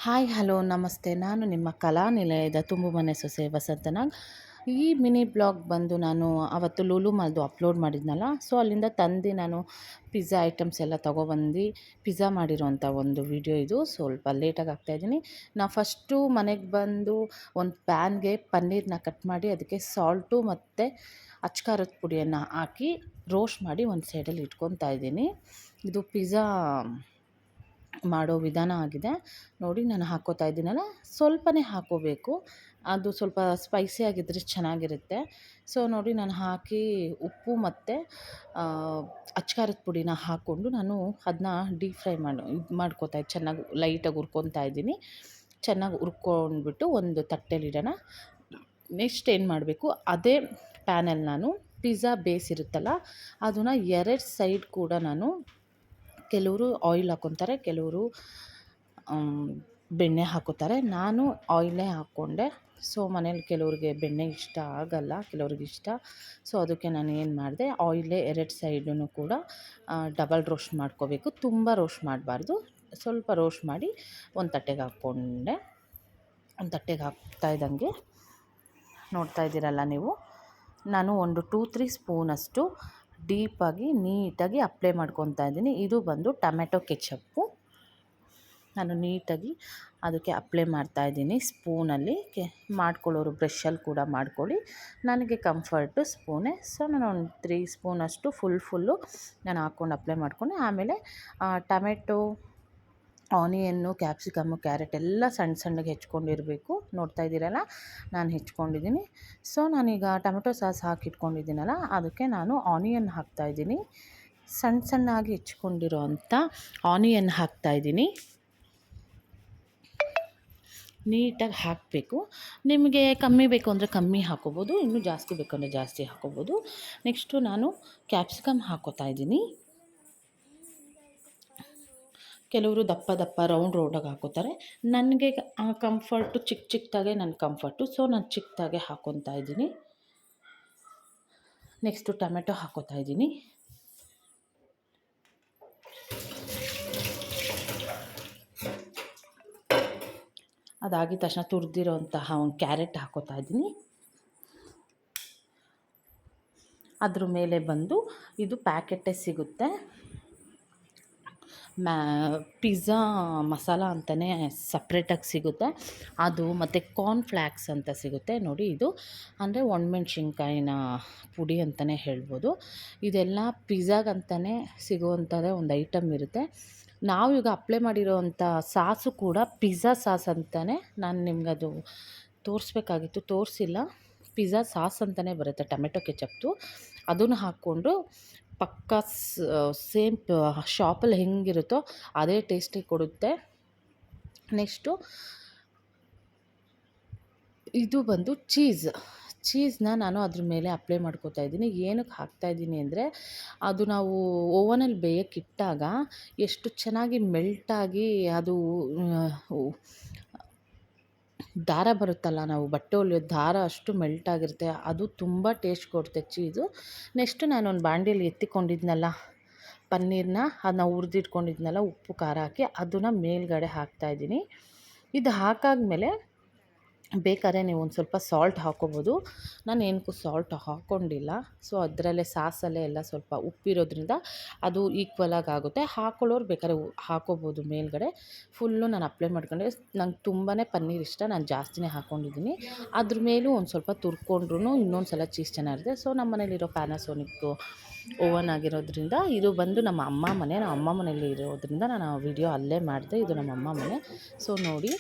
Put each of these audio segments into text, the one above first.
Hi hello ನಮಸ್ತೆ. ನಾನು ನಿಮ್ಮ ಕಲಾನಿಲಯದ ತುಂಬು ಮನೆ ಸೊಸೆ ವಸಂತನಾಗ್. ಈ ಮಿನಿ ಬ್ಲಾಗ್ ಬಂದು ನಾನು ಅವತ್ತು ಲೂಲು ಮಾಲ್ದು ಅಪ್ಲೋಡ್ ಮಾಡಿದ್ನಲ್ಲ, ಸೊ ಅಲ್ಲಿಂದ ತಂದು ನಾನು ಪಿಜ್ಜಾ ಐಟಮ್ಸ್ ಎಲ್ಲ ತೊಗೊಬಂದು ಪಿಜ್ಜಾ ಮಾಡಿರೋಂಥ ಒಂದು ವಿಡಿಯೋ ಇದು. ಸ್ವಲ್ಪ ಲೇಟಾಗಿ ಹಾಕ್ತಾಯಿದ್ದೀನಿ. ನಾವು ಫಸ್ಟು ಮನೆಗೆ ಬಂದು ಒಂದು ಪ್ಯಾನ್ಗೆ ಪನ್ನೀರನ್ನ ಕಟ್ ಮಾಡಿ ಅದಕ್ಕೆ ಸಾಲ್ಟು ಮತ್ತು ಅಚ್ಕಾರದ ಪುಡಿಯನ್ನು ಹಾಕಿ ರೋಸ್ಟ್ ಮಾಡಿ ಒಂದು ಸೈಡಲ್ಲಿ ಇಟ್ಕೊತಾ ಇದ್ದೀನಿ. ಇದು ಪಿಜ್ಜಾ ಮಾಡೋ ವಿಧಾನ ಆಗಿದೆ. ನೋಡಿ ನಾನು ಹಾಕ್ಕೋತಾ ಇದ್ದೀನಲ್ಲ, ಸ್ವಲ್ಪನೇ ಹಾಕ್ಕೋಬೇಕು. ಅದು ಸ್ವಲ್ಪ ಸ್ಪೈಸಿಯಾಗಿದ್ದರೆ ಚೆನ್ನಾಗಿರುತ್ತೆ. ಸೊ ನೋಡಿ ನಾನು ಹಾಕಿ ಉಪ್ಪು ಮತ್ತು ಅಚ್ಕಾರದ ಪುಡಿನ ಹಾಕ್ಕೊಂಡು ನಾನು ಅದನ್ನ ಡೀಪ್ ಫ್ರೈ ಮಾಡ್ಕೋತಾ ಚೆನ್ನಾಗಿ ಲೈಟಾಗಿ ಹುರ್ಕೊತಾ ಇದ್ದೀನಿ. ಚೆನ್ನಾಗಿ ಹುರ್ಕೊಂಡ್ಬಿಟ್ಟು ಒಂದು ತಟ್ಟೆಲಿಡೋಣ. ನೆಕ್ಸ್ಟ್ ಏನು ಮಾಡಬೇಕು, ಅದೇ ಪ್ಯಾನಲ್ಲಿ ನಾನು ಪಿಜ್ಜಾ ಬೇಸ್ ಇರುತ್ತಲ್ಲ, ಅದನ್ನು 2 ಸೈಡ್ ಕೂಡ ನಾನು, ಕೆಲವರು ಆಯಿಲ್ ಹಾಕ್ಕೊತಾರೆ, ಕೆಲವರು ಬೆಣ್ಣೆ ಹಾಕೋತಾರೆ. ನಾನು ಆಯಿಲೇ ಹಾಕ್ಕೊಂಡೆ. ಸೊ ಮನೇಲಿ ಕೆಲವ್ರಿಗೆ ಬೆಣ್ಣೆ ಇಷ್ಟ ಆಗಲ್ಲ, ಕೆಲವ್ರಿಗೆ ಇಷ್ಟ. ಸೊ ಅದಕ್ಕೆ ನಾನು ಏನು ಮಾಡಿದೆ, ಆಯಿಲೇ 2 ಸೈಡೂ ಕೂಡ ಡಬಲ್ ರೋಸ್ಟ್ ಮಾಡ್ಕೋಬೇಕು. ತುಂಬ ರೋಸ್ಟ್ ಮಾಡಬಾರ್ದು, ಸ್ವಲ್ಪ ರೋಸ್ಟ್ ಮಾಡಿ ಒಂದು ತಟ್ಟೆಗೆ ಹಾಕ್ಕೊಂಡೆ. ಒಂದು ತಟ್ಟೆಗೆ ಹಾಕ್ತಾ ಇದ್ದಂಗೆ ನೋಡ್ತಾ ಇದ್ದೀರಲ್ಲ ನೀವು, ನಾನು ಒಂದು 2-3 ಸ್ಪೂನಷ್ಟು ಡೀಪಾಗಿ ನೀಟಾಗಿ ಅಪ್ಲೈ ಮಾಡ್ಕೊತಾ ಇದ್ದೀನಿ. ಇದು ಬಂದು ಟೊಮೆಟೊ ಕೆಚಪ್ಪು. ನಾನು ನೀಟಾಗಿ ಅದಕ್ಕೆ ಅಪ್ಲೈ ಮಾಡ್ತಾಯಿದ್ದೀನಿ ಸ್ಪೂನಲ್ಲಿ. ಮಾಡ್ಕೊಳ್ಳೋರು ಬ್ರಷಲ್ಲಿ ಕೂಡ ಮಾಡ್ಕೊಳ್ಳಿ. ನನಗೆ ಕಂಫರ್ಟು ಸ್ಪೂನೇ. ಸೊ ನಾನು ಒಂದು 3 ಸ್ಪೂನಷ್ಟು ಫುಲ್ಲು ನಾನು ಹಾಕ್ಕೊಂಡು ಅಪ್ಲೈ ಮಾಡ್ಕೊಂಡು, ಆಮೇಲೆ ಟೊಮೆಟೊ, ಆನಿಯನ್ನು, ಕ್ಯಾಪ್ಸಿಕಮ್ಮು, ಕ್ಯಾರೆಟ್ ಎಲ್ಲ ಸಣ್ಣಗೆ ಹೆಚ್ಕೊಂಡಿರಬೇಕು. ನೋಡ್ತಾ ಇದ್ದೀರಲ್ಲ, ನಾನು ಹೆಚ್ಕೊಂಡಿದ್ದೀನಿ. ಸೊ ನಾನೀಗ ಟೊಮೆಟೊ ಸಾಸ್ ಹಾಕಿಟ್ಕೊಂಡಿದ್ದೀನಲ್ಲ, ಅದಕ್ಕೆ ನಾನು ಆನಿಯನ್ ಹಾಕ್ತಾಯಿದ್ದೀನಿ. ಸಣ್ಣಾಗಿ ಹೆಚ್ಕೊಂಡಿರೋ ಅಂಥ ಆನಿಯನ್ ಹಾಕ್ತಾಯಿದ್ದೀನಿ. ನೀಟಾಗಿ ಹಾಕಬೇಕು. ನಿಮಗೆ ಕಮ್ಮಿ ಬೇಕು ಅಂದರೆ ಕಮ್ಮಿ ಹಾಕ್ಕೋಬೋದು, ಇನ್ನೂ ಜಾಸ್ತಿ ಬೇಕು ಅಂದರೆ ಜಾಸ್ತಿ ಹಾಕ್ಕೋಬೋದು. ನೆಕ್ಸ್ಟು ನಾನು ಕ್ಯಾಪ್ಸಿಕಮ್ ಹಾಕ್ಕೋತಾ ಇದ್ದೀನಿ. ಕೆಲವರು ದಪ್ಪ ರೌಂಡಾಗಿ ಹಾಕೋತಾರೆ. ನನಗೆ ಕಂಫರ್ಟು ಚಿಕ್ಕದಾಗೆ ನನ್ನ ಕಂಫರ್ಟು. ಸೊ ನಾನು ಚಿಕ್ಕದಾಗೆ ಹಾಕ್ಕೊತಾ ಇದ್ದೀನಿ. ನೆಕ್ಸ್ಟು ಟೊಮೆಟೊ ಹಾಕ್ಕೋತಾ ಇದ್ದೀನಿ. ಅದಾಗಿದ ತಕ್ಷಣ ತುರಿದಿರೋಂತಹ ಒಂದು ಕ್ಯಾರೆಟ್ ಹಾಕ್ಕೋತಾ ಇದ್ದೀನಿ. ಅದ್ರ ಮೇಲೆ ಬಂದು ಇದು ಪ್ಯಾಕೆಟೇ ಸಿಗುತ್ತೆ, ಪಿಜ್ಜಾ ಮಸಾಲ ಅಂತಲೇ ಸಪ್ರೇಟಾಗಿ ಸಿಗುತ್ತೆ ಅದು, ಮತ್ತು ಕಾರ್ನ್ಫ್ಲ್ಯಾಕ್ಸ್ ಅಂತ ಸಿಗುತ್ತೆ ನೋಡಿ. ಇದು ಅಂದರೆ ಒಣಮೆಣ್ಸಿನ್ಕಾಯಿನ ಪುಡಿ ಅಂತಲೇ ಹೇಳ್ಬೋದು. ಇದೆಲ್ಲ ಪಿಜ್ಜಾಗಂತಲೇ ಸಿಗುವಂಥದ್ದೇ ಒಂದು ಐಟಮ್ ಇರುತ್ತೆ. ನಾವು ಈಗ ಅಪ್ಲೈ ಮಾಡಿರೋವಂಥ ಸಾಸು ಕೂಡ ಪಿಜ್ಜಾ ಸಾಸ್ ಅಂತಲೇ, ನಾನು ನಿಮ್ಗದು ತೋರಿಸ್ಬೇಕಾಗಿತ್ತು, ತೋರಿಸಿಲ್ಲ. ಪಿಜ್ಜಾ ಸಾಸ್ ಅಂತಲೇ ಬರುತ್ತೆ, ಟೊಮೆಟೊ ಕೆಚಪ್ದು. ಅದನ್ನು ಹಾಕ್ಕೊಂಡು ಪಕ್ಕಾ ಸೇಮ್ ಶಾಪಲ್ಲಿ ಹೆಂಗಿರುತ್ತೋ ಅದೇ ಟೇಸ್ಟೇ ಕೊಡುತ್ತೆ. ನೆಕ್ಸ್ಟು ಇದು ಬಂದು ಚೀಸ್ನ ನಾನು ಅದ್ರ ಮೇಲೆ ಅಪ್ಲೈ ಮಾಡ್ಕೋತಾ ಇದ್ದೀನಿ. ಏನಕ್ಕೆ ಹಾಕ್ತಾಯಿದ್ದೀನಿ ಅಂದರೆ, ಅದು ನಾವು ಓವನಲ್ಲಿ ಬೇಯಕ್ಕಿಟ್ಟಾಗ ಎಷ್ಟು ಚೆನ್ನಾಗಿ ಮೆಲ್ಟಾಗಿ ಅದು ದಾರ ಬರುತ್ತಲ್ಲ, ನಾವು ಬಟ್ಟೆ ಹೊಲಿಯೋದು ದಾರ ಅಷ್ಟು ಮೆಲ್ಟಾಗಿರುತ್ತೆ. ಅದು ತುಂಬ ಟೇಸ್ಟ್ ಕೊಡುತ್ತೆ ಚೀಸು. ನೆಕ್ಸ್ಟು ನಾನೊಂದು ಬಾಂಡೇಲಿ ಎತ್ತಿಕೊಂಡಿದ್ನಲ್ಲ ಪನ್ನೀರನ್ನ, ಅದನ್ನ ಹುರಿದಿಟ್ಕೊಂಡಿದ್ನಲ್ಲ ಉಪ್ಪು ಖಾರ ಹಾಕಿ, ಅದನ್ನು ಮೇಲ್ಗಡೆ ಹಾಕ್ತಾಯಿದ್ದೀನಿ. ಇದು ಹಾಕಾದ್ಮೇಲೆ ಬೇಕಾದ್ರೆ ನೀವು ಒಂದು ಸ್ವಲ್ಪ ಸಾಲ್ಟ್ ಹಾಕ್ಕೋಬೋದು. ನಾನು ಏನಕ್ಕೂ ಸಾಲ್ಟ್ ಹಾಕ್ಕೊಂಡಿಲ್ಲ. ಸೊ ಅದರಲ್ಲೇ ಸಾಸಲ್ಲೇ ಎಲ್ಲ ಸ್ವಲ್ಪ ಉಪ್ಪಿರೋದ್ರಿಂದ ಅದು ಈಕ್ವಲಾಗಿ ಆಗುತ್ತೆ. ಹಾಕ್ಕೊಳ್ಳೋರು ಬೇಕಾದ್ರೆ ಹಾಕ್ಕೋಬೋದು ಮೇಲ್ಗಡೆ. ಫುಲ್ಲು ನಾನು ಅಪ್ಲೈ ಮಾಡ್ಕೊಂಡೆ. ನಂಗೆ ತುಂಬಾ ಪನ್ನೀರ್ ಇಷ್ಟ, ನಾನು ಜಾಸ್ತಿನೇ ಹಾಕ್ಕೊಂಡಿದ್ದೀನಿ. ಅದ್ರ ಮೇಲೂ ಒಂದು ಸ್ವಲ್ಪ ತುರ್ಕೊಂಡ್ರೂ ಇನ್ನೊಂದು ಸಲ ಚೀಸ್ ಚೆನ್ನಾಗಿರುತ್ತೆ. ಸೊ ನಮ್ಮ ಮನೇಲಿರೋ ಪ್ಯಾನಾಸೋನಿಕ್ಕು ಓವನ್ ಆಗಿರೋದ್ರಿಂದ, ಇದು ಬಂದು ನಮ್ಮ ಅಮ್ಮ ಮನೆ, ನಮ್ಮ ಅಮ್ಮ ಮನೇಲಿ ಇರೋದ್ರಿಂದ ನಾನು ಆ ವಿಡಿಯೋ ಅಲ್ಲೇ ಮಾಡಿದೆ. ಇದು ನಮ್ಮ ಅಮ್ಮ ಮನೆ. ಸೊ ನೋಡಿ,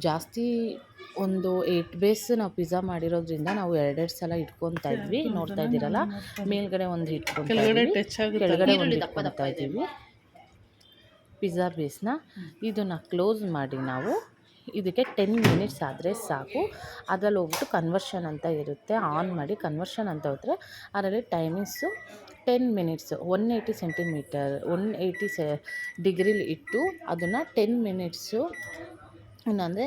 ಜಾಸ್ತಿ ಒಂದು 8 ಬೇಸ್ ನಾವು ಪಿಜ್ಜಾ ಮಾಡಿರೋದ್ರಿಂದ ನಾವು 2 ಸಲ ಇಟ್ಕೊತಾ ಇದ್ವಿ. ನೋಡ್ತಾ ಇದ್ದೀರಲ್ಲ, ಮೇಲ್ಗಡೆ ಒಂದು ಇಟ್ಕೊತಾ ಇದ್ವಿ, ಕೆಳಗಡೆ ಒಂದು ಇಟ್ಕೊತಾ ಇದ್ದೀವಿ ಪಿಜ್ಜಾ ಬೇಸ್ನ. ಇದನ್ನು ಕ್ಲೋಸ್ ಮಾಡಿ ನಾವು ಇದಕ್ಕೆ 10 ಮಿನಿಟ್ಸ್ ಆದರೆ ಸಾಕು. ಅದರಲ್ಲಿ ಹೋಗ್ಬಿಟ್ಟು ಕನ್ವರ್ಷನ್ ಅಂತ ಇರುತ್ತೆ, ಆನ್ ಮಾಡಿ ಕನ್ವರ್ಷನ್ ಅಂತ ಹೋದರೆ ಅದರಲ್ಲಿ ಟೈಮಿಂಗ್ಸು 10 ಮಿನಿಟ್ಸು 180 ಸೆಂಟಿಮೀಟರ್ 180 ಡಿಗ್ರಿಲಿ ಇಟ್ಟು ಅದನ್ನು 10 ಮಿನಿಟ್ಸು. ಇನ್ನಂದರೆ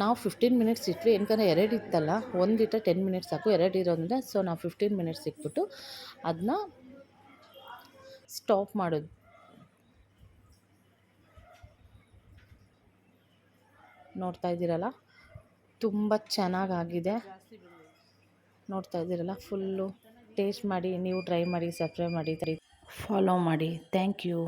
ನಾವು 15 ಮಿನಿಟ್ಸ್ ಇಟ್ವಿ, ಏನಕಂದರೆ 2 ಇತ್ತಲ್ಲ, 1 ಇಟ್ಟರೆ 10 ಮಿನಿಟ್ಸ್ ಸಾಕು, 2 ಇರೋದ್ರಿಂದ ಸೊ ನಾವು 15 ಮಿನಿಟ್ಸ್ ಇಟ್ಬಿಟ್ಟು ಅದನ್ನ ಸ್ಟಾಪ್ ಮಾಡೋದು. ನೋಡ್ತಾ ಇದ್ದೀರಲ್ಲ, ತುಂಬ ಚೆನ್ನಾಗಾಗಿದೆ. ನೋಡ್ತಾ ಇದ್ದೀರಲ್ಲ ಫುಲ್ಲು. ಟೇಸ್ಟ್ ಮಾಡಿ, ನೀವು ಟ್ರೈ ಮಾಡಿ, ಸಬ್ಸ್ಕ್ರೈಬ್ ಮಾಡಿ, ಫಾಲೋ ಮಾಡಿ. Thank you.